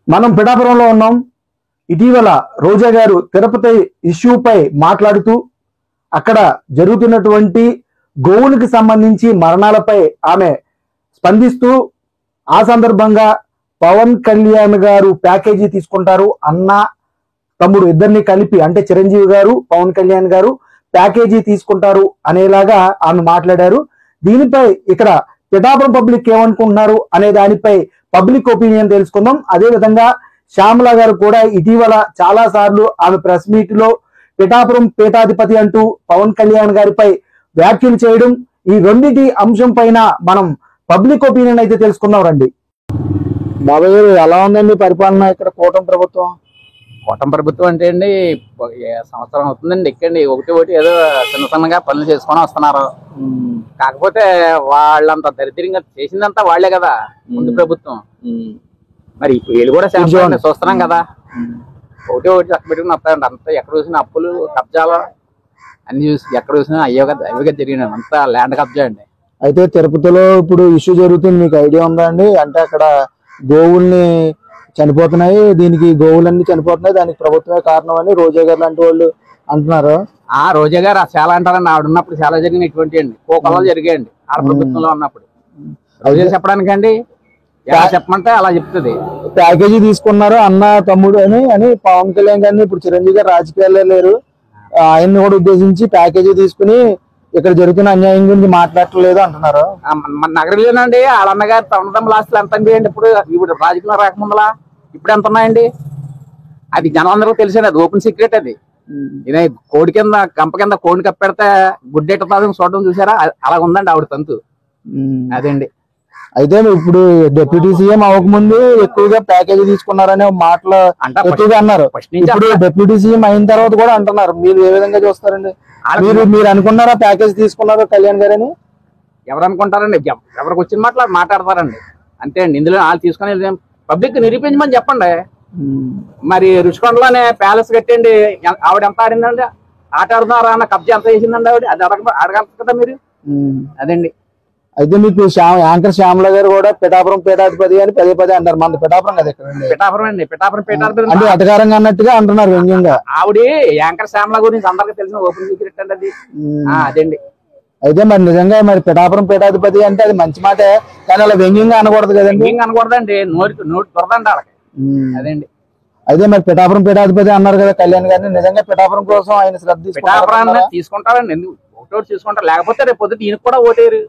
మనం పిఠాపురంలో ఉన్నాం. ఇటీవల రోజా గారు తిరుపతి ఇష్యూపై మాట్లాడుతూ అక్కడ జరుగుతున్నటువంటి గోవులకు సంబంధించి మరణాలపై ఆమె స్పందిస్తూ ఆ సందర్భంగా పవన్ కళ్యాణ్ గారు ప్యాకేజీ తీసుకుంటారు, అన్న తమ్ముడు ఇద్దరిని కలిపి అంటే చిరంజీవి గారు పవన్ కళ్యాణ్ గారు ప్యాకేజీ తీసుకుంటారు అనేలాగా ఆమె మాట్లాడారు. దీనిపై ఇక్కడ పిఠాపురం పబ్లిక్ ఏమనుకుంటున్నారు అనే దానిపై పబ్లిక్ ఒపీనియన్ తెలుసుకుందాం. అదే విధంగా శ్యామల గారు కూడా ఇటీవల చాలా సార్లు ఆమె ప్రెస్ మీట్ లో పిఠాపురం పీఠాధిపతి అంటూ పవన్ కళ్యాణ్ గారిపై వ్యాఖ్యలు చేయడం, ఈ రెండింటి అంశం పైన మనం పబ్లిక్ ఒపీనియన్ అయితే తెలుసుకుందాం రండి. బాబాయ్ గారు ఎలా ఉందండి పరిపాలన ఇక్కడ కూటమి ప్రభుత్వం? కూటమి ప్రభుత్వం అంటే అండి సంవత్సరం అవుతుందండి ఎక్కండి ఒకటి ఏదో చిన్న చిన్నగా పనులు చేసుకొని వస్తున్నారు. కాకపోతే వాళ్ళంత దరిద్రంగా చేసిందంతా వాళ్లే కదా ముందు ప్రభుత్వం. మరి వీళ్ళు కూడా చూస్తున్నాం కదా, ఒకటి చక్కబెట్టుకుని వస్తాయండి. అంతా ఎక్కడ చూసినా అప్పులు కబ్జాలు అన్ని చూసి ఎక్కడ చూసినా అవిగా జరిగినాయి. అంతా ల్యాండ్ కబ్జా అండి. అయితే తిరుపతిలో ఇప్పుడు ఇష్యూ జరుగుతుంది, మీకు ఐడియా ఉందా అండి? అంటే అక్కడ గోవుల్ని చనిపోతున్నాయి, దీనికి గోవులన్నీ చనిపోతున్నాయి, దానికి ప్రభుత్వమే కారణం అని రోజా గారు లాంటి వాళ్ళు అంటున్నారు. ఆ రోజా గారు చాలా అంటారండి. ఆవిడ ఉన్నప్పుడు చాలా జరిగిన ఇటువంటి అండి కోకలు జరిగాయండి ఆడ ప్రభుత్వంలో ఉన్నప్పుడు. రోజా చెప్పడానికండి ఎలా చెప్పమంటే అలా చెప్తుంది. ప్యాకేజీ తీసుకున్నారు అన్న తమ్ముడు అని పవన్ కళ్యాణ్ గారిని ఇప్పుడు చిరంజీవి గారు రాజకీయాల్లో లేరు, ఆయన్ని కూడా ఉద్దేశించి ప్యాకేజీ తీసుకుని ఇక్కడ జరుగుతున్న అన్యాయం గురించి మాట్లాడలేదు అంటున్నారు. మన నగరంలోనండి వాళ్ళ అన్నగారు తమ్ముడు ఆస్తులు ఎంత అండి ఇప్పుడు రాజకీయంలో రాకముందలా ఇప్పుడు ఎంత ఉన్నాయండి? అది జనాలందరూ తెలిసేది, అది ఓపెన్ సీక్రెట్. అది ఇదే కోడి కింద గంప కింద కోడిని కప్పెడితే గుడ్డెట్టతాదని చూడడం చూసారా, అలా ఉందండి ఆవిడ తంతు. అదండి. అయితే ఇప్పుడు డిప్యూటీ సీఎం అవ్వకముందు ఎక్కువగా ప్యాకేజీ తీసుకున్నారనే మాటలు ఎక్కువగా అన్నారు. ఇప్పుడు డిప్యూటీ సీఎం అయిన తర్వాత కూడా అంటున్నారు. మీరు ఏ విధంగా చూస్తారండి? మీరు అనుకున్నారా ప్యాకేజ్ తీసుకున్నారు కళ్యాణ్ గారని? ఎవరు అనుకుంటారండి? ఎవరికి వచ్చిన మాటలు మాట్లాడతారండి అంతే అండి. ఇందులో వాళ్ళు తీసుకుని పబ్లిక్ నిరూపించమని చెప్పండి. మరి రుషికొండలోనే ప్యాలెస్ కట్టండి, ఆవిడ ఎంత ఆడిందండి? ఆట ఆడుతున్నారా అన్న కబ్జా ఎంత చేసిందండి ఆవిడ? అది అడగదు కదా మీరు. అదండి. అయితే మీకు యాంకర్ శ్యామల గారు కూడా పిఠాపురం పీఠాధిపతి అని పదే అంటారు. మన పిఠాపురం కదా ఇక్కడ? పిఠాపురం అండి, పిఠాపురం పీఠాధిపతి అంటే అటకారంగా అన్నట్టుగా అంటున్నారు వ్యంగ్యంగా. ఆవిడ యాంకర్ శ్యామల గురించి అందరికీ తెలిసిన ఓపెన్ సీక్రెట్ అండి అది. అదండి. అయితే మరి నిజంగా మరి పిఠాపురం పీఠాధిపతి అంటే అది మంచి మాటే, కానీ అలా వ్యంగ్యంగా అనకూడదు కదండి? వ్యంగ్యంగా అనకూడదండి, నోటి దొరదండి వాళ్ళకి. అదండి. అయితే మరి పిఠాపురం పీఠాధిపతి అన్నారు కదా కళ్యాణ్ గారిని, నిజంగా పిఠాపురం కోసం ఆయన శ్రద్ధ పిఠాపురాన్ని తీసుకుంటారండి. ఎందుకు ఓటు తీసుకుంటారు, లేకపోతే రేపు పొద్దుట ఈయనకు కూడా ఓటేరు.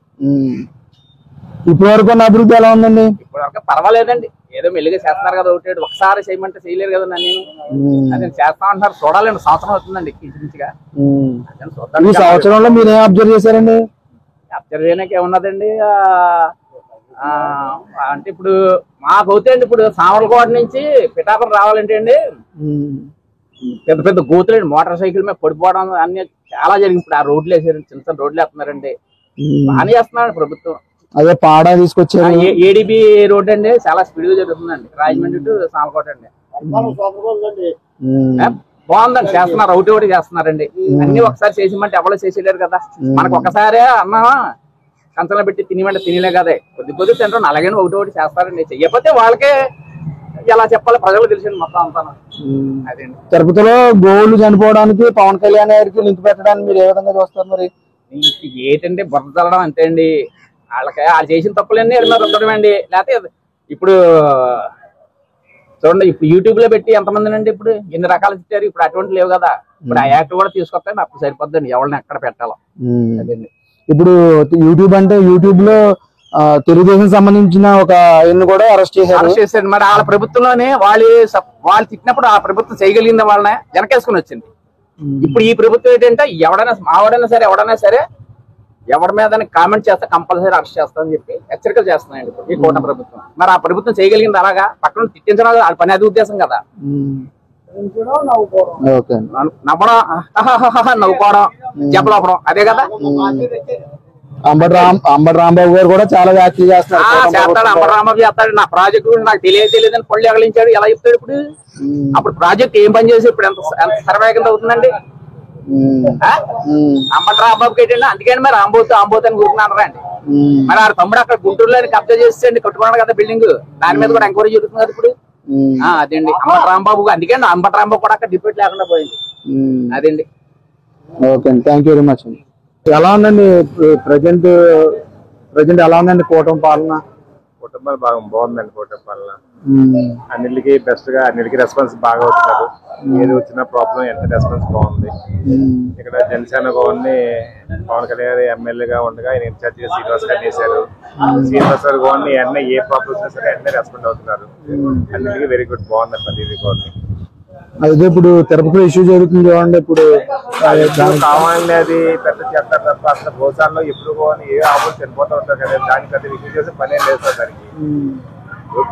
ఇప్పటి వరకు అభివృద్ధి ఎలా ఉందండి? ఇప్పటి వరకు పర్వాలేదండి, ఏదో మెల్లిగా చేస్తున్నారు కదా. ఒకటి ఒకసారి చేయమంటే చేయలేరు కదా. నేను చేస్తా అంటున్నారు, చూడాలండి. సంవత్సరం అవుతుందండి ఇంచుమించుగా. ఈ సంవత్సరంలో మీరు ఏం అబ్జర్వ్ చేశారండి? అబ్జర్వ్ చేయడానికి ఏమున్నదండి అంటే ఇప్పుడు మాకు అవుతాయండి. ఇప్పుడు సామర్లకోట నుంచి పిఠాపురం రావాలంటే అండి పెద్ద పెద్ద గోతులండి, మోటార్ సైకిల్ మీద పడిపోవడం అన్ని చాలా జరిగింది. ఇప్పుడు ఆ రోడ్లు వేసారు, చిన్న చిన్న రోడ్లు వేస్తున్నారండి, బాగానే చేస్తున్నాడు ప్రభుత్వం. అదే పాడా తీసుకొచ్చారు. ఏడీబీ రోడ్ అండి చాలా స్పీడ్ గా జరుగుతుందండి, రాజమండ్రి టు సామర్లకోట అండి. బాగుందండి, చేస్తున్నారు. ఒకటి చేస్తున్నారండి. అన్ని ఒకసారి చేసిమంటే ఎవరో చేసేలేరు కదా. మనకు ఒకసారి అన్నా కంచంలో పెట్టి తినిమంటే తినలే కదా, కొద్ది తింటాం. అలాగని ఒకటి చేస్తారండి. చెయ్యకపోతే వాళ్ళకే ఎలా చెప్పాలి ప్రజలు తెలిసింది మొత్తం అంతా. అదేండి. తిరుపతిలో గోవులు చనిపోవడానికి పవన్ కళ్యాణ్ గారికి లింక్ పెట్టడానికి మీరు ఏ విధంగా చూస్తారు? మరి ఏంటంటే బుర్ర చల్లడం అంతే అండి. వాళ్ళకి వాళ్ళు చేసిన తప్పులన్నీ రుద్దడం అండి. లేకపోతే ఇప్పుడు చూడండి, ఇప్పుడు యూట్యూబ్ లో పెట్టి ఎంతమంది అండి ఇప్పుడు ఎన్ని రకాలు ఇచ్చారు. ఇప్పుడు అటువంటి లేవు కదా. ఇప్పుడు ఆ యాక్ట్ కూడా తీసుకొస్తే అప్పుడు సరిపోద్దండి ఎవరిని ఎక్కడ పెట్టాలో. అదండి. ఇప్పుడు యూట్యూబ్ అంటే యూట్యూబ్ లో తెలుగుదేశం సంబంధించిన ఒక ఆయన కూడా అరెస్ట్ చేశారు. మరి వాళ్ళ ప్రభుత్వంలోనే వాళ్ళు తిట్టినప్పుడు ఆ ప్రభుత్వం చేయగలిగింది వాళ్ళని వెనకేసుకుని వచ్చింది. ఇప్పుడు ఈ ప్రభుత్వం ఏంటంటే మావాడైనా సరే ఎవడైనా సరే ఎవరి మీద కామెంట్ చేస్తే కంపల్సరీ అరెస్ట్ చేస్తామని చెప్పి హెచ్చరికలు చేస్తున్నాయండి ఈ కూటమి ప్రభుత్వం. మరి ఆ ప్రభుత్వం చేయగలిగింది అలాగా పక్కన తిట్టించడం వాళ్ళ పని, అది ఉద్దేశం కదా. నవ్వడం, నవ్వుకోవడం, చెప్పలోపడం, అదే కదా. అంబటి రాంబాబు గారు కూడా చాలా వ్యాఖ్యలు చేస్తారు. అంబటి రాంబాబు చేస్తాడు. నా ప్రాజెక్ట్ గురించి నాకు తెలియదని పళ్ళు ఎగలించాడు, ఎలా చెప్తాడు ఇప్పుడు? అప్పుడు ప్రాజెక్ట్ ఏం పని చేసి ఇప్పుడు ఎంత సర్వేగంగా అవుతుందండి? అంబటి రాంబాబుకి ఏంటండి, అందుకని మరి ఆంబోతు అని గుర్తున్నారా అండి. మరి ఆ తమ్ముడు అక్కడ గుంటూరులో కబ్జా చేసేయండి, కట్టుకున్నాడు కదా బిల్డింగ్, దాని మీద కూడా ఎంక్వైరీ జరుగుతుంది కదా ఇప్పుడు. అదండి అంబటి రాంబాబు. అందుకండి అంబటి రాంబాబు కూడా అక్కడ డిబేట్ లేకుండా పోయింది. అదండి. ఓకే అండి, థ్యాంక్ యూ వెరీ మచ్ అండి. ఎలా ఉందండి ప్రజెంట్ ఎలా ఉందండి కూటమి పాలన? కుటుంబాలు బాగుందండి. కూటమి పాలన అన్నిటికి బెస్ట్ గా, అన్నిటికీ రెస్పాన్స్ బాగా అవుతున్నారు. ఏది వచ్చిన ప్రాబ్లం ఎంత రెస్పాన్స్ బాగుంది. ఇక్కడ జనసేన బాగుంది. పవన్ కళ్యాణ్ ఎమ్మెల్యేగా ఉండగా ఆయన ఇన్ఛార్జ్ గా శ్రీనివాస్ గారిని వేశారు. శ్రీనివాస్ గారు బాగుంది. అన్నీ ఏ ప్రాబ్లమ్స్ సరే అన్నీ రెస్పాండ్ అవుతున్నారు. అన్నిటికీ వెరీ గుడ్, బాగుందండి ప్రతిదీ బాగుంది. అదే ఇప్పుడు తిరుపతిలో ఇష్యూ జరుగుతుంది చూడండి. ఇప్పుడు కావాలని అది పెద్ద చేస్తారు తప్ప అసలు గోశాలలో ఎప్పుడు పోని ఏ ఆవులు చనిపోతూ ఉంటారు కదా, దానికి పెద్ద ఇష్యూ చేసే పని ఏం లేదు సార్. దానికి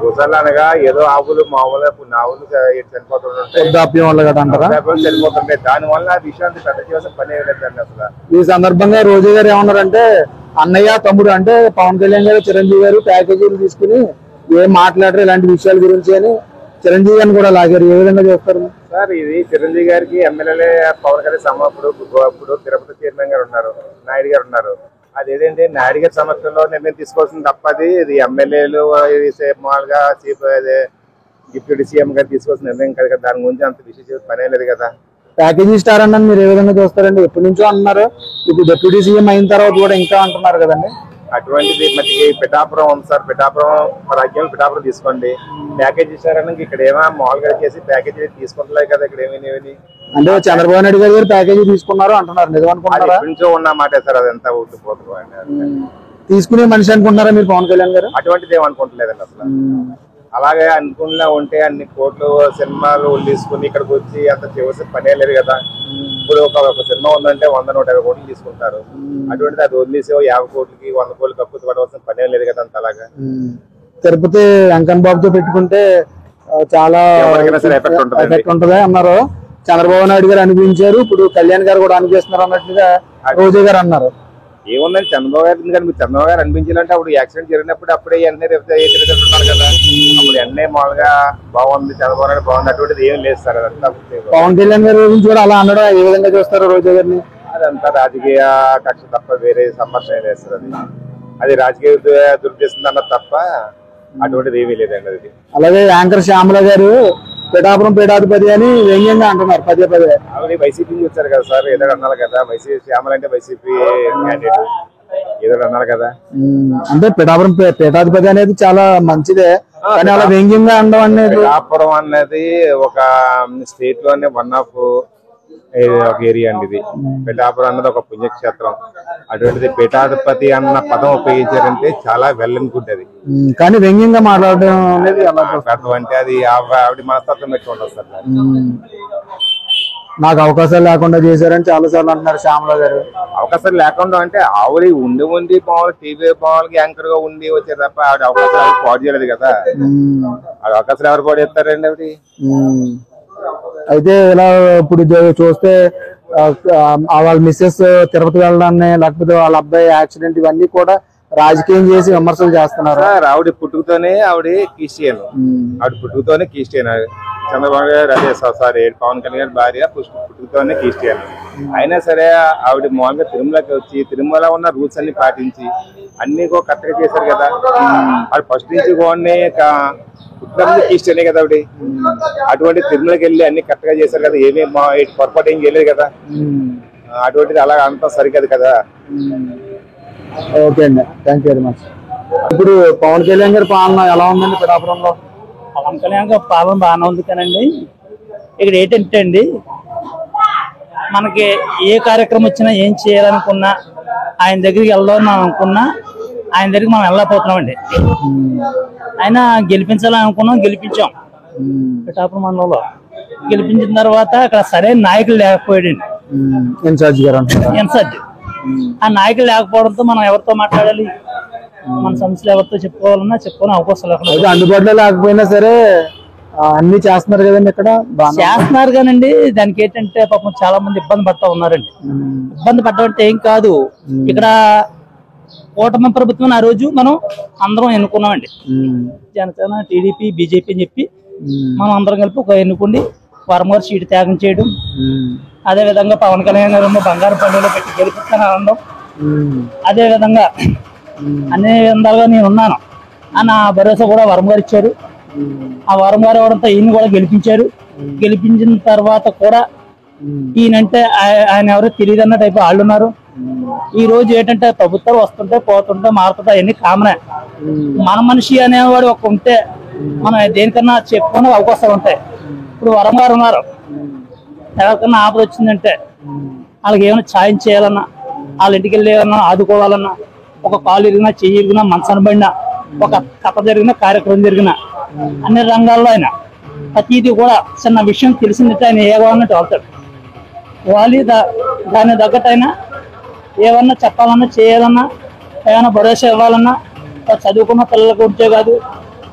గోశాల అనగా ఏదో ఆవులు మామూలుగా కొన్ని ఆవులు చనిపోతుంటాయి, చనిపోతుంటాయి. దాని వల్ల ఆ విషయాన్ని పెద్ద చేసే పని ఏం లేదండి అసలు. ఈ సందర్భంగా రోజా గారు ఏమన్నారంటే, అన్నయ్య తమ్ముడు అంటే పవన్ కళ్యాణ్ గారు చిరంజీవి గారు ప్యాకేజీలు తీసుకుని ఏం మాట్లాడరు ఇలాంటి విషయాల గురించి అని చిరంజీవి గారిని కూడా లాగారు. ఏ విధంగా చేస్తారు సార్? ఇది చిరంజీవి గారికి ఎమ్మెల్యేలే పవన్ కళ్యాణ్ ఇప్పుడు తిరుపతి చైర్మన్ గారు ఉన్నారు, నాయుడు గారు ఉన్నారు. అదేంటంటే నాయుడు గారి సమస్యలో నిర్ణయం తీసుకోవాల్సింది తప్పది. ఇది ఎమ్మెల్యేలు మామూలుగా చీఫ్ డిప్యూటీ సీఎం గారు తీసుకోవాల్సిన నిర్ణయం కాదు కదా. దాని గురించి అంత విషయం పనే లేదు కదా. ప్యాకేజీ స్టార్ అన్నది మీరు ఏ విధంగా చూస్తారండి? ఎప్పటి నుంచో అంటున్నారు, ఇప్పుడు డిప్యూటీ సీఎం అయిన తర్వాత కూడా ఇంకా అంటున్నారు కదండి. అటువంటిది మట్టికి పిఠాపురం ఉంది సార్. పిఠాపురం రాజ్యం పిఠాపురం తీసుకోండి. ప్యాకేజ్ ఇచ్చారని ఇక్కడ ఏమో మామూలుగా చేసి ప్యాకేజీ తీసుకుంటలేదు కదా. ఇక్కడ ఏమీ అంటే చంద్రబాబు నాయుడు గారు ప్యాకేజీ తీసుకున్నారు అంటున్నారు, నిజం అనుకుంటారా? నుంచో ఉన్న మాట సార్, అదంతా ఊడిపోతుంది. తీసుకునే మనిషి అనుకుంటారా మీరు పవన్ కళ్యాణ్ గారు? అటువంటిది ఏమనుకుంటలేదండి అసలు. అలాగే అనుకున్నా ఉంటే అన్ని కోట్లు సినిమాలు తీసుకుని ఇక్కడికి వచ్చి అంత చేసే పనే లేదు కదా. ఇప్పుడు ఒక సినిమా ఉందంటే 100-150 కోట్లు తీసుకుంటారు. అటువంటిది అది వదిలేసే 50 కోట్లకి 100 కోట్లు కప్పుతూ పడవలసిన పనే లేదు కదా. అంత అలాగా తిరుపతి వెంకన్న బాబుతో పెట్టుకుంటే చాలా ఎఫెక్ట్ ఉంటది అన్నారు. చంద్రబాబు నాయుడు గారు అనిపించారు, ఇప్పుడు కళ్యాణ్ గారు కూడా అనిపిస్తున్నారు అన్నట్టుగా రోజా గారు అన్నారు. ఏముందండి చంద్రబాబు గారు అనిపించాలంటే అప్పుడు యాక్సిడెంట్ జరిగినప్పుడు అప్పుడే ఎన్నే తిరుగుతున్నారు కదా. అప్పుడు ఎన్నే మామూలుగా బాగుంది, చంద్రబాబు నాయుడు బాగుంది, అటువంటిది ఏం లేదు సార్. అదంతా పవన్ కళ్యాణ్ గారి గురించి కూడా అలా అనడం ఏ విధంగా చూస్తారు రోజా గారిని? అదంతా రాజకీయ కక్ష తప్ప వేరే సంభాషణ వేస్తారు. అది రాజకీయ దురుద్దేశం అన్నది తప్ప అటువంటిది ఏమీ లేదండి. అది అలాగే యాంకర్ శ్యామల గారు పిఠాపురం పీఠాధిపతి అని వ్యంగ్యంగా అంటున్నారు పదే. ఆవిడ వైసీపీ నుంచి వచ్చారు కదా సార్, ఏదో అన్నారు కదా. శ్యామల అంటే వైసీపీ క్యాండిడేట్ ఏదో అన్నారు కదా. అంటే పిఠాపురం పీఠాధిపతి అనేది చాలా మంచిదే, కానీ అలా వ్యంగ్యంగా అనడం అనేది. పిఠాపురం అనేది ఒక స్టేట్ లోనే వన్ ఆఫ్ ఒక ఏరియా అండి. ఇది పిఠాపురం అన్నది ఒక పుణ్యక్షేత్రం. అటువంటిది పీఠాధిపతి అన్న పదం ఉపయోగించారంటే చాలా వెళ్ళనుకుంటది, కానీ వ్యంగ్యంగా మాట్లాడడం అనేది అంటే అది ఆవిడ మనస్తత్వం పెట్టుకుంటారు సార్. నాకు అవకాశాలు లేకుండా చేశారని చాలా సార్లు అంటున్నారు శ్యామల గారు. అవకాశాలు లేకుండా అంటే ఆవిడ ఉండి మామూలు టీవీ మామూలుగా యాంకర్ గా ఉండి వచ్చే తప్ప ఆవిడ అవకాశాలు పాడు చేయలేదు కదా. ఆవిడ అవకాశాలు ఎవరు పాడు చేస్తారండి ఆవిడ? అయితే ఇలా ఇప్పుడు చూస్తే వాళ్ళ మిస్సెస్ తిరుపతి వెళ్ళడాన్ని, లేకపోతే వాళ్ళ అబ్బాయి యాక్సిడెంట్, ఇవన్నీ కూడా రాజకీయం చేసి విమర్శలు చేస్తున్నారు. ఆవిడ పుట్టుకతోనే ఆవిడ క్రిస్టియన్. చంద్రబాబు గారు అదే సారీ పవన్ కళ్యాణ్ భార్య పుట్టుకతోనే క్రిస్టియన్. అయినా సరే ఆవిడ మామూలుగా తిరుమలకి వచ్చి తిరుమల ఉన్న రూల్స్ అన్ని పాటించి అన్ని కరెక్ట్ గా చేశారు కదా. ఆవిడ ఫస్ట్ నుంచి క్రిస్టియనే కదా ఆవిడ. అటువంటి తిరుమలకి వెళ్ళి అన్ని కరెక్ట్ గా చేశారు కదా. ఏమీ పొరపాటు ఏం చేయలేదు కదా. అటువంటిది అలా అంతా సరికదు కదా. ఓకే అండి, థ్యాంక్ యూ వెరీ మచ్. ఇప్పుడు పవన్ కళ్యాణ్ గారి పాలన ఎలా ఉందండి పిఠాపురంలో? పవన్ కళ్యాణ్ గారి పాలన బాగానే ఉంది కానండి, ఇక్కడ ఏంటంటే అండి, మనకి ఏ కార్యక్రమం వచ్చినా ఏం చేయాలనుకున్నా ఆయన దగ్గరికి వెళ్దాం అనుకున్నా ఆయన దగ్గరికి మనం వెళ్ళకపోతున్నామండి. ఆయన గెలిపించాలని అనుకున్నాం, గెలిపించాం. పిఠాపురం మండలంలో గెలిపించిన తర్వాత అక్కడ సరైన నాయకులు లేకపోయాడండి. ఇన్ఛార్జ్ ఆ నాయకులు లేకపోవడంతో మనం ఎవరితో మాట్లాడాలి, మన సమస్యలు ఎవరితో చెప్పుకోవాలన్నా చెప్పుకోవడం అవకాశం లేకుండా. అందుబాటులో లేకపోయినా సరే అన్ని చేస్తున్నారు కదండి, ఇక్కడ చేస్తున్నారు కానండి. దానికి ఏంటంటే పాపం చాలా మంది ఇబ్బంది పడతా ఉన్నారండి. ఇబ్బంది పడ్డంటే ఏం కాదు, ఇక్కడ కూటమి ప్రభుత్వం ఆ రోజు మనం అందరం ఎన్నుకున్నామండి. జనసేన, టీడీపీ, బీజేపీ అని చెప్పి మనం అందరం కలిపి ఒక ఎన్నుకుండి వరమూరు సీటు త్యాగం చేయడం. అదే విధంగా పవన్ కళ్యాణ్ గారు బంగారు పండుగలో పెట్టి గెలిపిస్తాను అనడం. అదే విధంగా అన్ని విధాలుగా నేను ఉన్నాను అన్న భరోసా కూడా వరమూరు ఇచ్చారు. ఆ వరం గారు ఎవరంతా ఈయన కూడా గెలిపించారు. గెలిపించిన తర్వాత కూడా ఈయనంటే ఆయన ఎవరో తెలియదు అన్న టైప్ వాళ్ళు ఉన్నారు. ఈ రోజు ఏంటంటే ప్రభుత్వాలు వస్తుంటే పోతుంటే మారుతుంటే అవన్నీ కామనే. మన మనిషి అనేవాడు ఒక ఉంటే మనం దేనికన్నా చెప్పుకునే అవకాశాలు ఉంటాయి. ఇప్పుడు వరం గారు ఉన్నారు, ఎవరికన్నా ఆపద వచ్చిందంటే వాళ్ళకి ఏమైనా సాయం చేయాలన్నా, వాళ్ళ ఇంటికి వెళ్ళి ఏమన్నా ఆదుకోవాలన్నా, ఒక కాలు ఇరిగినా చెయ్యి ఇరిగినా మనసన పడినా, ఒక కథ జరిగినా కార్యక్రమం జరిగినా అన్ని రంగాల్లో ఆయన ప్రతిదీ కూడా చిన్న విషయం తెలిసిందంటే ఆయన ఏ కావాలన్నట్టు వెళ్తాడు. వాళ్ళు దాన్ని తగ్గట్టు అయినా ఏమన్నా చెప్పాలన్నా చేయాలన్నా, ఏమైనా భరోసా ఇవ్వాలన్నా, ఒక చదువుకున్న పిల్లల గురించే కాదు,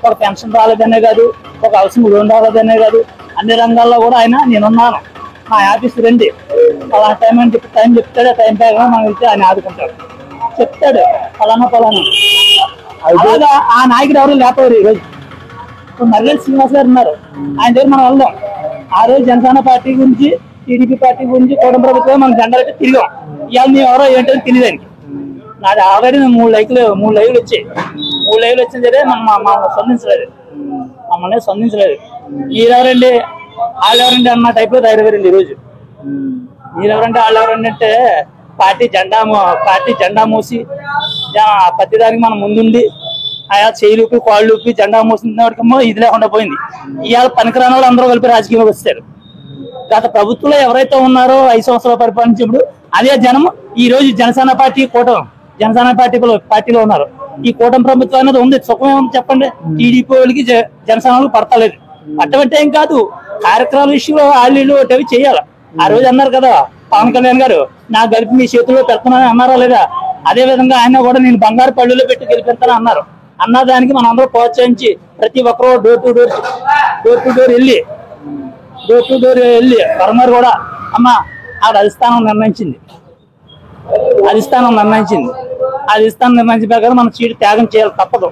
ఒక పెన్షన్ రాలేదనే కాదు, ఒక హౌసింగ్ లోన్ రాలేదనే కాదు, అన్ని రంగాల్లో కూడా ఆయన నేనున్నాను, నా ఆఫీస్ రండి అలా టైం అని చెప్పి టైం చెప్తాడు. టైం ప్రకారం మనం వెళ్తే ఆయన ఆదుకుంటాడు, చెప్తాడు ఫలానా. అలాగా ఆ నాయకుడు ఎవరు లేకపోయారు. ఈరోజు ఇప్పుడు మర్రెల్లి శ్రీనివాస్ గారు ఉన్నారు, ఆయన దగ్గర మనం వెళ్దాం. ఆ రోజు జనసేన పార్టీ గురించి, టీడీపీ పార్టీ గురించి, కూటమి ప్రభుత్వం మనం జెండా పెట్టి తిరిగాం. ఇవాళ మేము ఎవరో ఏంటో తెలియదానికి. నాది ఆల్రెడీ 3 లైవ్లు వచ్చాయి. 3 లైవ్లు వచ్చిన సరే మమ్మల్ని స్పందించలేదు. మీరెవరండి వాళ్ళెవరండి అన్న టైప్ లో తయారయ్యారండి. ఈరోజు మీరెవరంటే వాళ్ళెవరండి అంటే పార్టీ జెండా మూసి ప్రతిదానికి మనం ముందుండి ఆయా చేయిలూపి కాళ్ళూపి జెండా మూసిన వాడికేమో ఇది లేకుండా పోయింది. ఇవాళ పనికిరాని వాళ్ళు అందరూ కలిపి రాజకీయంలోకి వచ్చారు. గత ప్రభుత్వంలో ఎవరైతే ఉన్నారో 5 సంవత్సరాలు పరిపాలించినప్పుడు అదే జనం ఈ రోజు జనసేన పార్టీలో ఉన్నారు. ఈ కూటమి ప్రభుత్వం అనేది ఉంది, సుఖమే ఉంది చెప్పండి. టీడీపీ వాళ్ళకి జనసేన వాళ్ళకి పడతలేదు. అటువంటి ఏం కాదు, కార్యక్రమాల విషయంలో వాళ్ళు అవి చేయాలి. ఆ రోజు అన్నారు కదా పవన్ కళ్యాణ్ గారు, నా గెలిపి మీ చేతుల్లో పెడుతున్నానని అన్నారా లేదా? అదే విధంగా ఆయన కూడా నేను బంగారు పళ్ళులో పెట్టి గెలిపిస్తానని అన్నారు. అన్నదానికి మనం అందరూ ప్రోత్సహించి ప్రతి ఒక్కరూ డోర్ టు డోర్ వెళ్ళి వరంగారు కూడా అమ్మ ఆవిడ అధిష్టానం నిర్ణయించింది. అధిష్టానం నిర్ణయించిన ప్రకారం మనం సీటు త్యాగం చేయాలి తప్పదు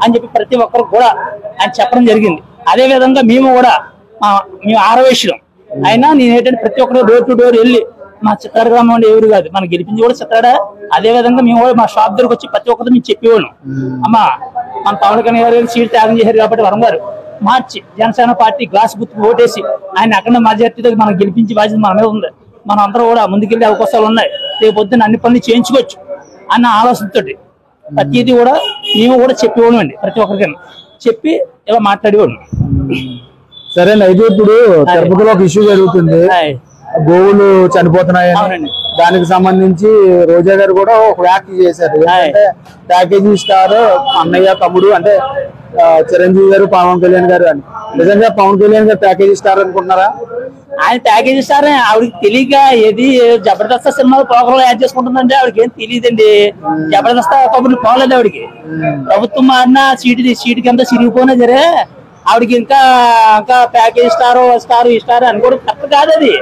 అని చెప్పి ప్రతి ఒక్కరు కూడా ఆయన చెప్పడం జరిగింది. అదే విధంగా మేము ఆరవేశ్వరం అయినా నేను ఏంటంటే ప్రతి ఒక్కరు డోర్ టు డోర్ వెళ్ళి మా చిత్రాడ గ్రామం అంటే ఎవరు కాదు, మనం గెలిపించి కూడా చిత్రాడ. అదే విధంగా మేము కూడా మా షాప్ దగ్గరకు వచ్చి ప్రతి ఒక్కరు మేము చెప్పేవాళ్ళం, అమ్మా మన పవన్ కళ్యాణ్ గారు సీటు త్యాగం చేశారు కాబట్టి వరం గారు మార్చి జనసేన పార్టీ గ్లాస్ గుర్తు ఓటేసి ఆయన అక్కడ మెజార్టీతో మనం గెలిపించి బాధ్యత మన మీద ఉంది. మనం అందరూ కూడా ముందుకెళ్లే అవకాశాలు ఉన్నాయి. రేపు పొద్దున్న అన్ని పనులు చేయించుకోవచ్చు అన్న ఆలోచనతో ప్రతిదీ కూడా మేము కూడా చెప్పేవాళ్ళం అండి. ప్రతి ఒక్కరికైనా చెప్పి ఇలా మాట్లాడేవాళ్ళం. సరే, అయితే ఇప్పుడు తిరుపతిలో ఒక ఇష్యూ జరుగుతుంది, గోవులు చనిపోతున్నాయని. దానికి సంబంధించి రోజా గారు కూడా ఒక వ్యాఖ్య చేశారు. అంటే ప్యాకేజీ స్టార్ అన్నయ్య తమ్ముడు అంటే చిరంజీవి గారు పవన్ కళ్యాణ్ గారు అని. నిజంగా పవన్ కళ్యాణ్ గారు ప్యాకేజీ స్టార్ అనుకుంటున్నారా? ఆయన ప్యాకేజీ స్టార్ ఆవిడకి తెలియక ఏది జబర్దస్త్ సినిమాలో ప్రోగ్రాం యాడ్ చేసుకుంటుందంటే ఆవిడకి ఏం తెలియదండి. జబర్దస్త్ కబుర్లు పోలేదు ఆవిడకి. ప్రభుత్వం మారినా సీటుకి అంతా సిరిగిపోయినా సరే ఆవిడకి ఇంకా ప్యాకేజ్ ఈ స్టార్ అని కూడా కరెక్ట్ కాదు. అది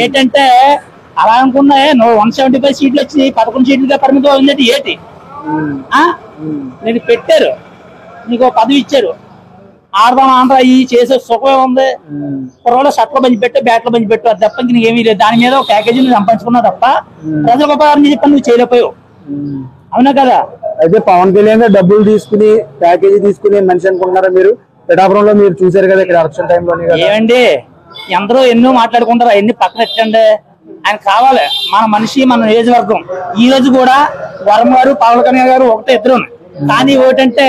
ఏంటంటే అలా అనుకున్నాయి 175 సీట్లు వచ్చి 11 సీట్లుగా పరిమితం అయిందంటే ఏంటి? నేను పెట్టారు, నీకు పదవి ఇచ్చారు, ఆడదాం ఆంధ్ర ఈ చేసే సుఖమే ఉంది. కుర్రలో షర్ట్లు బంచి పెట్టు, బ్యాట్లు బంచి పెట్టు, అది తప్ప నీకు ఏమీ లేదు. దాని మీద ఒక ప్యాకేజీ సంపాదించుకున్నా తప్ప ప్రజలకు ఉపకారం చెప్పని నువ్వు చేయలేకపోయావు. అవునా కదా? అయితే పవన్ కళ్యాణ్ గారు డబ్బులు తీసుకుని ప్యాకేజీ తీసుకుని మనిషి అనుకుంటున్నారా మీరు? పిఠాపురంలో మీరు చూసారు కదా, ఇక్కడ ఎలక్షన్ టైంలోనే. ఏమండి ఎందరో ఎన్నో మాట్లాడుకుంటారు, అవన్నీ పక్కన ఎట్టండి. ఆయన కావాలి మన మనిషి, మన నియోజకవర్గం. ఈ రోజు కూడా వరం గారు పవన్ కళ్యాణ్ గారు ఒకటే ఇద్దరు, కానీ ఏంటంటే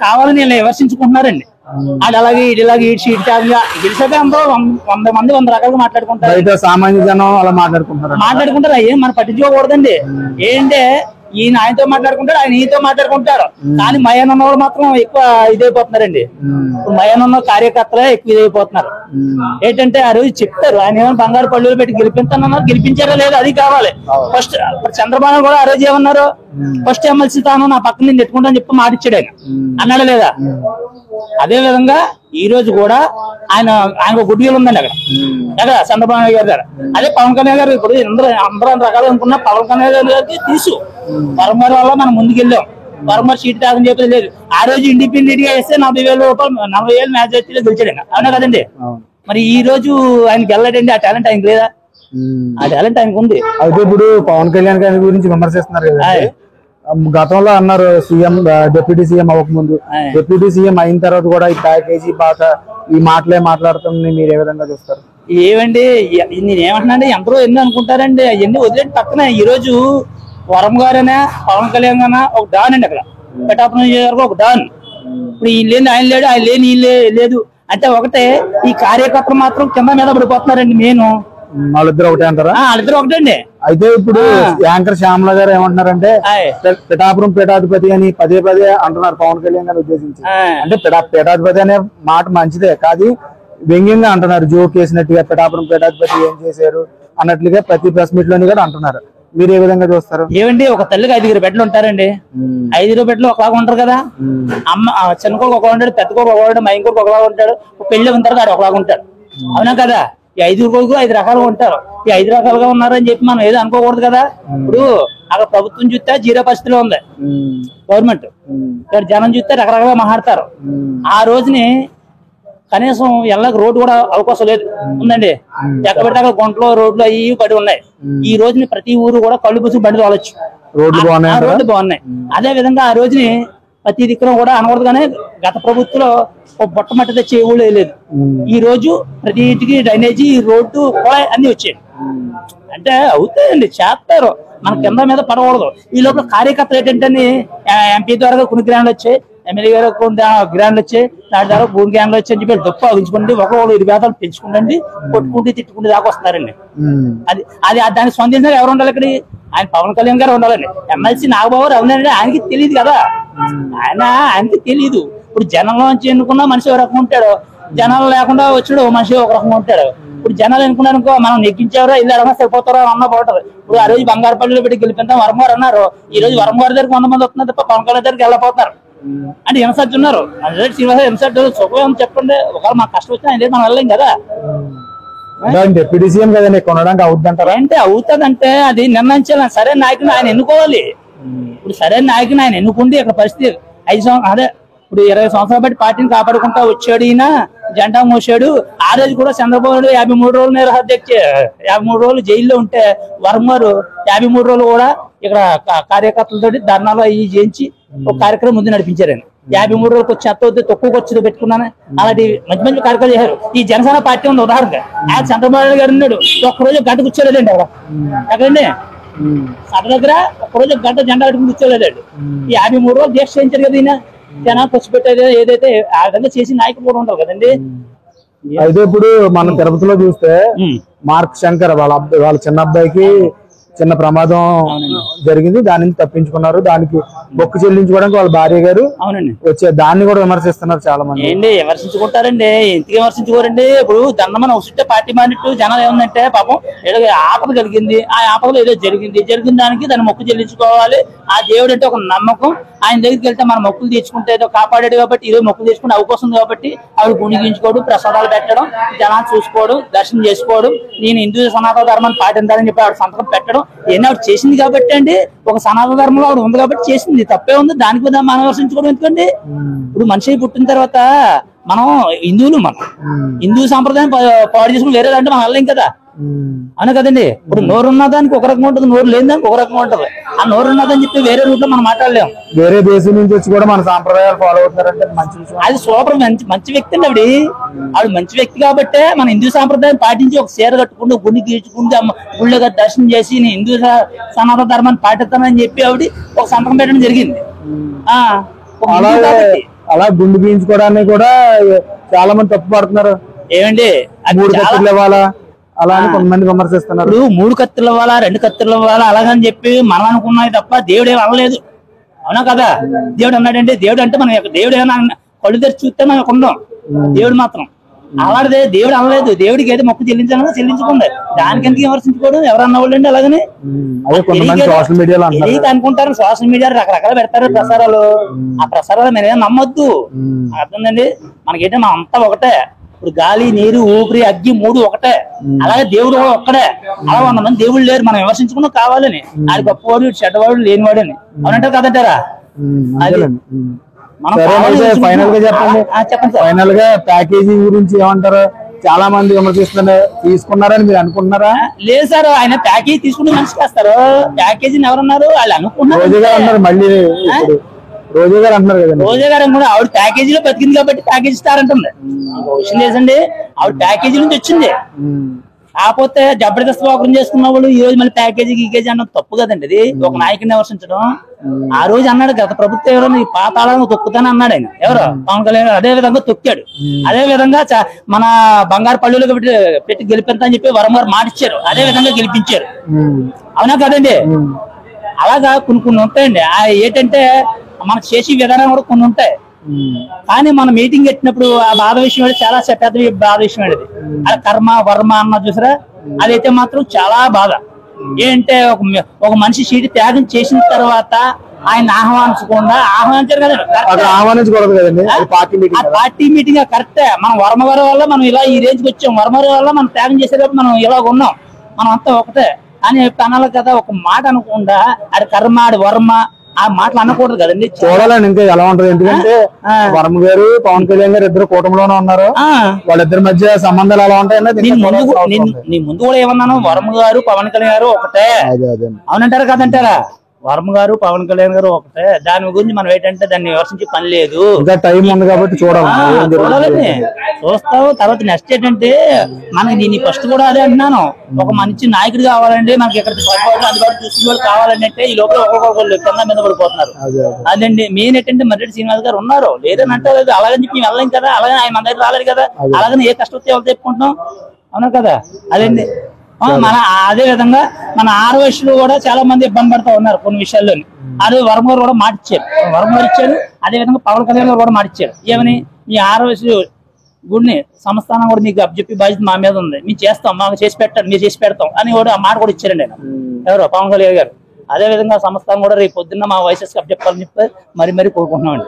కావాలని వీళ్ళు విమర్శించుకుంటున్నారండి. అది అలాగే ఇలాగే సీట్ త్యాగంగా గెలిచాక అందరూ 100 మంది 100 రకాలుగా మాట్లాడుకుంటారు. సామాన్య జనం అలా మాట్లాడుకుంటారు. ఏం మనం పట్టించుకోకూడదండి. ఏంటంటే ఈయన ఆయనతో మాట్లాడుకుంటాడు, ఆయన ఈయనతో మాట్లాడుకుంటారు. కానీ మయాన్ ఉన్నవాళ్ళు మాత్రం ఎక్కువ ఇదైపోతున్నారండి. మయాన్ ఉన్న కార్యకర్తలే ఎక్కువ ఇదైపోతున్నారు. ఏంటంటే ఆ రోజు చెప్తారు ఆయన ఏమైనా బంగారు పళ్ళులు పెట్టి గెలిపిస్తానన్నారు, గెలిపించారా లేదా అది కావాలి. ఫస్ట్ చంద్రబాబు కూడా ఆ రోజు ఏమన్నారు, ఫస్ట్ ఎమ్మెల్సీ తాను నా పక్కన నేను పెట్టుకుంటాను చెప్పి మాటిచ్చాడు ఆయన, అన్నాడు లేదా? అదే విధంగా ఈ రోజు కూడా ఆయన గుడ్డీలు ఉందండి అక్కడ చంద్రబాబు గారి దగ్గర. అదే పవన్ కళ్యాణ్ గారు ఇప్పుడు అందరూ రకాలు అనుకున్నా పవన్ కళ్యాణ్ గారికి తీసు వరంగారి వల్ల మనం ముందుకెళ్ళాం. వరంగారు సీట్ త్యాగం చెప్పేది లేదు. ఆ రోజు ఇండిపెండెంట్ గా వేస్తే 40,000 రూపాయలు 40,000 మెజార్టీలో గెలిచాడు. అవునా కదండి? మరి ఈ రోజు ఆయనకి వెళ్ళాడండి, ఆ టాలెంట్ ఆయనకి లేదా? ఆ టాలెంట్ ఆయనకు ఉంది. అయితే ఇప్పుడు పవన్ కళ్యాణ్ గారి గురించి విమర్శిస్తున్నారు కదా, గతంలో అన్నారు సీఎం డిప్యూటీ సీఎం అవ్వకముందు, డిప్యూటీ సీఎం అయిన తర్వాత కూడా ఈ ప్యాకేజీ పాత ఈ మాటలే మాట్లాడుతుంది, మీరు ఏ విధంగా చూస్తారు? ఏమండి నేనేమంటున్నాండి, ఎందరో ఎన్ని అనుకుంటారండి, అవన్నీ వదిలేండి పక్కన. ఈ రోజు వరం గారైనా పవన్ కళ్యాణ్ గానా ఒక డాన్ అండి, అక్కడ పిఠాపురం ఒక డాన్. ఇప్పుడు ఈయన లేని ఆయన లేడు, ఆయన లేని ఈయన లేదు అంటే ఒకటే. ఈ కార్యకర్తలు మాత్రం కింద మీద పడిపోతున్నారండి. నేను వాళ్ళిద్దరు ఒకటే అంటారా? వాళ్ళిద్దరు ఒకటే అండి. అయితే ఇప్పుడు యాంకర్ శ్యామల గారు ఏమంటున్నారంటే పిఠాపురం పీఠాధిపతి అని పదే పదే అంటున్నారు పవన్ కళ్యాణ్ గారిని ఉద్దేశించి. అంటే పీఠాధిపతి అనే మాట మంచిదే కాదు, వ్యంగ్యంగా అంటున్నారు, జోక్ వేసినట్టుగా పిఠాపురం పీఠాధిపతి ఏం చేశారు అన్నట్లుగా ప్రతి ప్రెస్ మీట్ లోని కూడా అంటున్నారు. మీరు ఏ విధంగా చూస్తారు? ఏమండి, ఒక తల్లికి 5 బిడ్డలు ఉంటారండి. 5 బిడ్డలు ఒకలాగా ఉంటారు కదా. అమ్మ చిన్న కొడుకు ఒకలా ఉంటాడు, పెద్ద కొడుకు ఒకలా ఉంటాడు, మా ఇంకొక ఒకలాగా ఉంటాడు, పెళ్లి ఉంటారు కదా ఒకలాగా ఉంటాడు. అవునా కదా? ఈ 5 కొడుకు 5 రకాలుగా ఉంటారు. ఈ 5 రకాలుగా ఉన్నారని చెప్పి మనం ఏదో అనుకోకూడదు కదా. ఇప్పుడు అక్కడ ప్రభుత్వం చూస్తే 0 పరిస్థితిలో ఉంది గవర్నమెంట్, ఇక్కడ జనం చూస్తే రకరకాలుగా మాట్లాడతారు. ఆ రోజుని కనీసం ఎల్లకి రోడ్డు కూడా అవకాశం లేదు ఉందండి. ఎక్కడ పెడితే అక్కడ గుంటలో రోడ్లు అవి పడి ఉన్నాయి. ఈ రోజుని ప్రతి ఊరు కూడా కళ్ళు పూసి బండి తోలొచ్చు, రోడ్లు బాగున్నాయి. అదే విధంగా ఆ రోజుని ప్రతి దిక్కున కూడా అనకూడదుగానే గత ప్రభుత్వంలో బొట్ట మట్టి తెచ్చే ఊళ్ళో లేదు. ఈ రోజు ప్రతి ఇంటికి డ్రైనేజీ, రోడ్డు, కుళాయి అన్ని వచ్చాయి. అంటే అవుతాయండి, చేస్తారు, మన కింద మీద పడకూడదు. ఈ లోపల కార్యకర్తలు ఏంటంటే ఎంపీ ద్వారా కొన్ని గ్రాండ్లు వచ్చాయి, ఎమ్మెల్యే గారు గ్రాండ్లు వచ్చాయి, దాని ద్వారా భూమి గ్రాండ్లు వచ్చి అని చెప్పి డప్పు ఆగించుకోండి, ఒకరు 20 వేతలు పెంచుకుంటండి, కొట్టుకుంటూ తిట్టుకుంటూ దాకా వస్తున్నారండి. అది అది దానికి స్పందించిన ఎవరు ఉండాలి? ఇక్కడ ఆయన పవన్ కళ్యాణ్ గారు ఉండాలండి. ఎమ్మెల్సీ నాగబాబు అవునండి, ఆయనకి తెలియదు కదా, ఆయనకి తెలియదు. ఇప్పుడు జనంలోంచి ఎన్నుకున్న మనిషి ఒక రకం ఉంటాడు, జనాలు లేకుండా వచ్చాడు మనిషి ఒక రకంగా ఉంటాడు. ఇప్పుడు జనాలు ఎన్నుకున్నారనుకో, మనం నెగ్గించేవారో ఇల్లు అడగా సరిపోతారో అన్న బాగుంటది. ఇప్పుడు ఆ రోజు బంగారుపల్లిలో పెట్టి గెలిపిద్దాం వరం గారు అన్నారు, ఈ రోజు వరం గారి దగ్గరికి 100 మంది వస్తున్నారు తప్ప పవన్ కళ్యాణ్ దగ్గరికి వెళ్ళిపోతున్నారు. అంటే హింసర్జు ఉన్నారు, హింసర్జు సుఖం చెప్పండి. ఒకవేళ మాకు కష్టం వచ్చినా ఆయన మనం వెళ్ళలేం కదా. డిప్యూటీ సీఎం కదండి, కొనడానికి అవుతుందంటారా? అంటే అవుతుందంటే అది నిర్ణయించాలి. సరైన నాయకుని ఆయన ఎన్నుకోవాలి. ఇప్పుడు సరైన నాయకుని ఆయన ఎన్నుకుంటే ఇక్కడ పరిస్థితి 5 సంవత్సరాలు, ఇప్పుడు 20 సంవత్సరాలు బట్టి పార్టీని కాపాడుకుంటా వచ్చాడు ఈయన, జెండా మోసాడు. ఆ రోజు కూడా చంద్రబాబు నాయుడు 53 రోజులు నిరహాధ్యక్ష 53 రోజులు జైల్లో ఉంటే వరం గారు 53 రోజులు కూడా ఇక్కడ కార్యకర్తలతో ధర్నాలు అవి చేయించి ఒక కార్యక్రమం ముందు నడిపించారని. 53 రోజులకు వచ్చి చెత్త వద్ద తక్కువ వచ్చి పెట్టుకున్నాను. అలాంటి మంచి మంచి కార్యక్రమాలు చేశారు. ఈ జనసేన పార్టీ ఉంది ఉదాహరణగా, ఆయన చంద్రబాబు నాయుడు గారు ఉన్నాడు, ఒక్కరోజు గంట కూర్చోలేదండి అక్కడ. ఎక్కడండి సభ దగ్గర ఒక్కరోజు గంట జెండా కట్టుకుని కూర్చోలేదండి. ఈ 53 రోజులు దీక్ష చేయించారు కదా ఈయన, జనాలు ఖర్చు పెట్టేది ఏదైతే ఆ విధంగా చేసి నాయకులు కూడా ఉంటారు కదండి. అయితే ఇప్పుడు మనం తిరుపతిలో చూస్తే మార్క్ శంకర్ వాళ్ళ చిన్న అబ్బాయికి చిన్న ప్రమాదం జరిగింది, దాని నుంచి తప్పించుకున్నారు. దానికి మొక్కు చెల్లించుకోవడానికి వాళ్ళ భార్య గారు వచ్చే దాన్ని కూడా విమర్శిస్తున్నారు చాలా మంది. ఏంటి విమర్శించుకుంటారండి, ఎందుకు విమర్శించుకోరండి? ఇప్పుడు దండమని వస్తుంటే పార్టీ మానిట్టు జనాలు ఏముందంటే పాపం ఏదో ఆపద కలిగింది, ఆ ఆపదలో ఏదో జరిగిన దానికి దాన్ని మొక్కు చెల్లించుకోవాలి. ఆ దేవుడు అంటే ఒక నమ్మకం. ఆయన దగ్గరికి వెళ్తే మన మొక్కులు తీర్చుకుంటే ఏదో కాపాడాడు కాబట్టి ఈరోజు మొక్కులు తీసుకునే అవకాశం ఉంది కాబట్టి ఆవిడ గుణిగించుకోవడం, ప్రసాదాలు పెట్టడం, జనాలు చూసుకోవడం, దర్శనం చేసుకోవడం, నేను హిందూ సనాతన ధర్మాన్ని పాటించాలని చెప్పి ఆవిడ సంతకం పెట్టడం, ఏం ఆవిడ చేసింది కాబట్టి అండి. ఒక సనాతన ధర్మంలో ఆవిడ ఉంది కాబట్టి చేసింది, తప్పే ఉంది. దానికి మనం విమర్శించుకోవడం ఎందుకండి? ఇప్పుడు మనిషి పుట్టిన తర్వాత మనం హిందువులు, మనం హిందూ సాంప్రదాయం పాడు చేసుకుని వేరే అంటే మనం వెళ్ళలేం కదా, అవును కదండి. ఇప్పుడు నోరు ఉన్నదానికి ఒక రకంగా ఉంటుంది, నోరు లేని దానికి ఒక రకంగా ఉంటుంది. ఆ నోరు ఉన్నదని చెప్పి వేరే రూట్ లో మనం మాట్లాడలేము. వేరే దేశం నుంచి వచ్చి కూడా మన సాంప్రదాయాలు ఫాలో అవుతున్నారంటే మంచి విషయం. అది సూపర్, మంచి వ్యక్తి అండి ఆవిడ మంచి వ్యక్తి కాబట్టే మన హిందూ సాంప్రదాయం పాటించి ఒక చీర కట్టుకుంటూ గుండి గీర్చుకుంటూ గుళ్ళగా దర్శనం చేసి నేను హిందూ సనాతన ధర్మాన్ని పాటిస్తానని చెప్పి ఆవిడ ఒక సంతకం పెట్టడం జరిగింది. అలా గుండు గీయించుకోవడానికి కూడా చాలా మంది తప్పు పడుతున్నారు. ఏమండి 3 కత్తులు ఇవ్వాలా అలా అని కొంతమంది విమర్శిస్తున్నారు. ఇప్పుడు 3 కత్తులు ఇవ్వాలా, 2 కత్తులు ఇవ్వాలా అలాగని చెప్పి మనం అనుకున్నది తప్ప దేవుడు ఏమి అనలేదు, అవునా కదా? దేవుడు అన్నాడంటే, దేవుడు అంటే మనం దేవుడు ఏమన్నా కళ్ళు తెరిచి చూస్తే మనం ఉన్నాం, దేవుడు మాత్రం అలాంటిదే దేవుడు అనలేదు. దేవుడికి ఏదో మొక్కు చెల్లించాలని చెల్లించుకుంది, దానికంటే విమర్శించుకోవడం ఎవరన్నా వాళ్ళు అండి. అలాగని తెలియక అనుకుంటారు. సోషల్ మీడియా రకరకాలు పెడతారు ప్రసారాలు, ఆ ప్రసారాలు మీరేం నమ్మొద్దు, అర్థందండి. మనకేంటే మనం అంతా ఒకటే. ఇప్పుడు గాలి, నీరు, ఊపిరి, అగ్గి 3 ఒకటే. అలాగే దేవుడు కూడా ఒక్కడే. అలా 100 మంది దేవుళ్ళు లేరు, మనం విమర్శించుకున్నా కావాలని. అది గొప్పవాడు, చెడ్డవాడు, లేనివాడు అని అవునంటారు కదంటారా? ఫైనల్ గా చెప్పండి, ఫైనల్ గా ప్యాకేజీ గురించి ఏమంటారు? చాలా మంది విమర్శిస్తున్నారు, తీసుకున్నారని మీరు అనుకుంటున్నారా? లేదు సార్, ఆయన ప్యాకేజీ తీసుకుని మనిషి చేస్తారు. ప్యాకేజీని ఎవరన్నారు? వాళ్ళు అనుకున్నారు. రోజా గారు అన్నారు, మళ్ళీ ఇప్పుడు రోజా గారు అంటున్నారు కదండి. రోజా గారు కూడా ఆవిడ ప్యాకేజీలో బతికింది కాబట్టి ప్యాకేజీ స్టార్ అంటుంది. విషయం లేదండి, ఆవిడ ప్యాకేజీ నుంచి వచ్చింది. కాకపోతే జబర్దస్త్ ప్రోగ్రాం చేసుకున్న వాళ్ళు ఈ రోజు మళ్ళీ ప్యాకేజీ గీకేజీ అన్నది తప్పు కదండి. అది ఒక నాయకుడిని విమర్శించడం. ఆ రోజు అన్నాడు గత ప్రభుత్వం ఎవరో ఈ పాతాళాలను తొక్కుతానే అన్నాడు ఆయన. ఎవరు? పవన్ కళ్యాణ్. అదే విధంగా తొక్కాడు. అదే విధంగా మన బంగారు పళ్ళులకు పెట్టి గెలిపిస్తా అని చెప్పి వరం గారు మాటిచ్చారు. అదే విధంగా గెలిపించారు. అవునా కదండి? అలాగా కొన్ని ఉంటాయండి. ఏంటంటే మన చేసే విధానం కూడా కొన్ని ఉంటాయి. కానీ మనం మీటింగ్ పెట్టినప్పుడు ఆ బాధ విషయం చాలా పెద్ద బాధ విషయం అది. అది కర్మ వర్మ అన్న చూసారా, అదైతే మాత్రం చాలా బాధ. ఏంటంటే ఒక మనిషి సీటు త్యాగం చేసిన తర్వాత ఆయన ఆహ్వానించారు కదండి. ఆహ్వానించకూడదు కదండి, పార్టీ మీటింగ్ కరెక్టే. మనం వర్మ గారి వల్ల మనం ఇలా ఈ రేంజ్కి వచ్చాం. వర్మ గారి వల్ల మనం త్యాగం చేసేటప్పుడు మనం ఇలా ఉన్నాం. మనం అంతా ఒకటే అని అనాలి కదా. ఒక మాట అనకుండా అది కర్మ ఆడి వర్మ ఆ మాటలు అనకూడదు కదండి. చూడాలండి ఇంకా ఎలా ఉంటది. ఎందుకంటే వర్మ గారు పవన్ కళ్యాణ్ గారు ఇద్దరు కూటమిలోనే ఉన్నారు. వాళ్ళిద్దరి మధ్య సంబంధాలు ఎలా ఉంటాయన్నది నీ ముందు కూడా ఏమన్నాను, వర్మ గారు పవన్ కళ్యాణ్ గారు ఒకటే అవునంటారా కదంటారా? వర్మ గారు పవన్ కళ్యాణ్ గారు ఒకటే. దాని గురించి మనం ఏంటంటే దాన్ని విమర్శించే పని లేదు. ఇంకా టైం ఉంది కాబట్టి చూడాలని చూస్తావు. తర్వాత నెక్స్ట్ ఏంటంటే మనకి నేను ఫస్ట్ కూడా అదే అంటున్నాను, ఒక మంచి నాయకుడు కావాలంటే మనకి ఇక్కడ అందుబాటు చూసిన వాళ్ళు కావాలంటే ఈ లోపల ఒక్కొక్కరు కింద మీద పడిపోతున్నారు. అదండి మెయిన్ ఏంటంటే మర్రెడ్డి శ్రీనివాస్ గారు ఉన్నారు. లేదని అంటే అలాగని చెప్పి వెళ్ళలేం కదా. అలాగే ఆయన మన దగ్గర రాలేదు కదా. అలాగని ఏ కష్టం వస్తే ఎవరు చెప్పుకుంటున్నాం. అవునా కదా? అదండి మన అదే విధంగా మన ఆర్వైశ్యులు కూడా చాలా మంది ఇబ్బంది పడుతూ ఉన్నారు కొన్ని విషయాల్లోని. అదే వర్మ గారు కూడా మాటిచ్చారు. వర్మ గారు ఇచ్చారు. అదే విధంగా పవన్ కళ్యాణ్ గారు కూడా మాటిచ్చారు. ఏమని, మీ ఆర్వైశ్యులు గుడిని సంస్థానం కూడా మీకు చెప్పి బాధ్యత మా మీద ఉంది, మేము చేస్తాం, మాకు చేసి పెట్టండి, మీరు చేసి పెడతాం అని కూడా ఆ మాట కూడా ఇచ్చారండి ఆయన. ఎవరు? పవన్ కళ్యాణ్ గారు. అదే విధంగా సంస్థానం కూడా రేపు పొద్దున్న మా వైఎస్ఎస్ చెప్పాలని చెప్పి మరీ కోరుకుంటున్నామండి.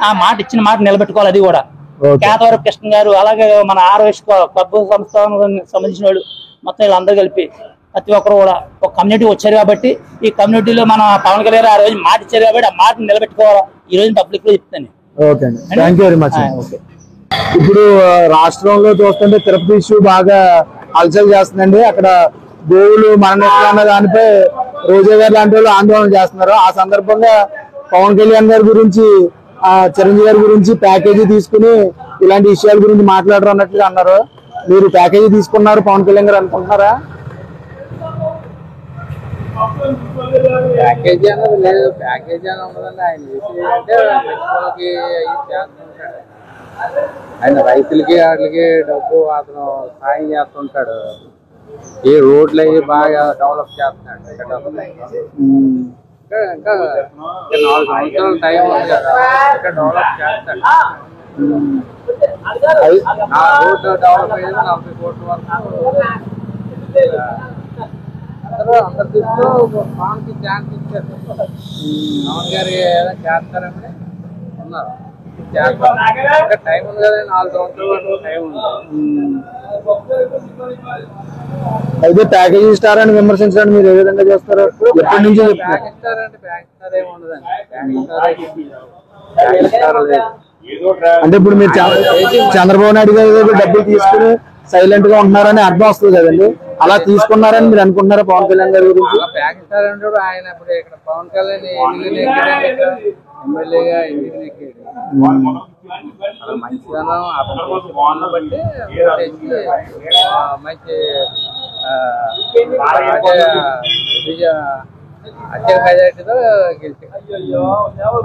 ఆ మాట ఇచ్చిన మాట నిలబెట్టుకోవాలి. అది కూడా కేతవరపు కృష్ణ గారు, అలాగే మన ఆర్వైశ్య క్లబ్ సంస్థానానికి సంబంధించిన వాళ్ళు మొత్తం వీళ్ళందరూ కలిపి ప్రతి ఒక్కరు కూడా ఒక కమ్యూనిటీ వచ్చారు కాబట్టి ఈ కమ్యూనిటీలో మన పవన్ కళ్యాణ్ ఆ రోజు మాట ఇచ్చారు కాబట్టి ఆ మాట నిలబెట్టుకోవాలా ఈ రోజు పబ్లిక్ లో చెప్తాను. ఇప్పుడు రాష్ట్రంలో చూస్తుంటే తిరుపతి ఇష్యూ బాగా హల్చల్ చేస్తుందండి. అక్కడ గోవులు మరణిస్తున్న దానిపై రోజా గారు లాంటి వాళ్ళు ఆందోళన చేస్తున్నారు. ఆ సందర్భంగా పవన్ కళ్యాణ్ గారి గురించి, చిరంజీవి గారి గురించి ప్యాకేజీ తీసుకుని ఇలాంటి విషయాల గురించి మాట్లాడరు అన్నట్లుగా అన్నారు. మీరు ప్యాకేజీ తీసుకున్నారు పవన్ కళ్యాణ్ గారు అనుకుంటున్నారా? ప్యాకేజీ అన్నది లేదు. ప్యాకేజీ అని ఉండదండి. ఆయన చేసేదంటే రైతులకి చేస్తుంటాడు. ఆయన రైతులకి వాటికి డబ్బు అతను సాయం చేస్తుంటాడు. ఈ రోడ్లు అవి బాగా డెవలప్ చేస్తున్నాడు. ఇంకా 4 సంవత్సరాల టైం ఉంది కదా, ఇంకా డెవలప్ చేస్తాడు. ఆ రోడ్డు డెవలప్ అయ్యేది 40 కోట్ల వరకు. అందరు దృష్టిలో పవన్కి ఛాన్స్ ఇచ్చారు. పవన్ గారు ఏదో చేస్తారని ఉన్నారు. ఇంకా టైం ఉంది కదా, 4 సంవత్సరాల వరకు టైం ఉంది. అయితే ప్యాకేజీ స్టార్ అని విమర్శించడానికి మీరు ఏ విధంగా చేస్తారు? ఎప్పటి నుంచి ప్యాకేజ్ స్టార్ అంటే ప్యాకేజ్ స్టార్ ఏమి ఉండదండి. ప్యాకేజ్ స్టార్ లేదు. అంటే ఇప్పుడు మీరు చంద్రబాబు నాయుడు గారు డబ్బులు తీసుకుని సైలెంట్ గా ఉంటున్నారని అర్థం వస్తుంది కదండి. అలా తీసుకున్నారని మీరు అనుకుంటున్నారా పవన్ కళ్యాణ్ గారి గురించి? ప్యాకేజ్ స్టార్ అంటే ఆయన ఇప్పుడు ఇక్కడ పవన్ కళ్యాణ్ ఎమ్మెల్యేగా ఇంటికి నెక్కాడు. అలా మంచిదనం అతను బట్టి మంచి అత్యధిక మెజారిటీతో గెలిచాడు.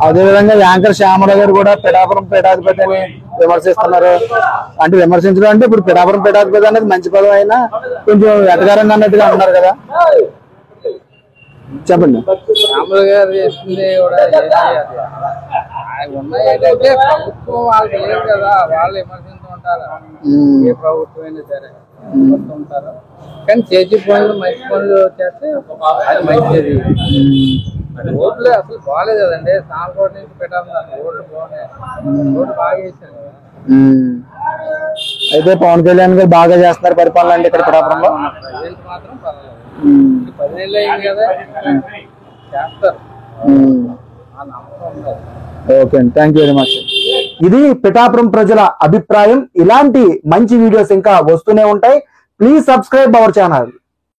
అదేవిధంగా యాంకర్ శ్యామరావు గారు కూడా పిఠాపురం పీఠాధిపతి అని విమర్శిస్తున్నారు. అంటే విమర్శించడం అంటే ఇప్పుడు పిఠాపురం పీఠాధిపతి అనేది మంచి పదం అయినా కొంచెం ఎటగారంగా అన్నట్టుగా ఉన్నారు కదా, చెప్పండి. శ్యామరావు గారు చేసింది కూడా ఉన్నాయి ఏంటంటే ప్రభుత్వం వాళ్ళకి లేదు కదా, వాళ్ళు విమర్శిస్తూ ఉంటారు. ఏ ప్రభుత్వం అయినా సరే ఉంటారు. కానీ చేతి పనులు మంచి పనులు చేస్తే అది మంచిది. రోడ్లు అసలు బాగాలేదు కదండి. సామకోట నుంచి పెట్టాలి, రోడ్లు బాగున్నాయి. రోడ్లు బాగా చేశారు కదా. అయితే పవన్ కళ్యాణ్ గారు బాగా చేస్తున్నారు పరిపాలన అంటే ఇక్కడ పిఠాపురంలో. ప్రజెంట్ మాత్రం పర్వాలేదు. 10 ఏళ్ళు అయింది కదా, చేస్తారు. ఆ నమ్మకం ఉండదు. ఓకే అండి, థ్యాంక్ యూ వెరీ మచ్. ఇది పిఠాపురం ప్రజల అభిప్రాయం. ఇలాంటి మంచి వీడియోస్ ఇంకా వస్తూనే ఉంటాయి. Please subscribe our channel.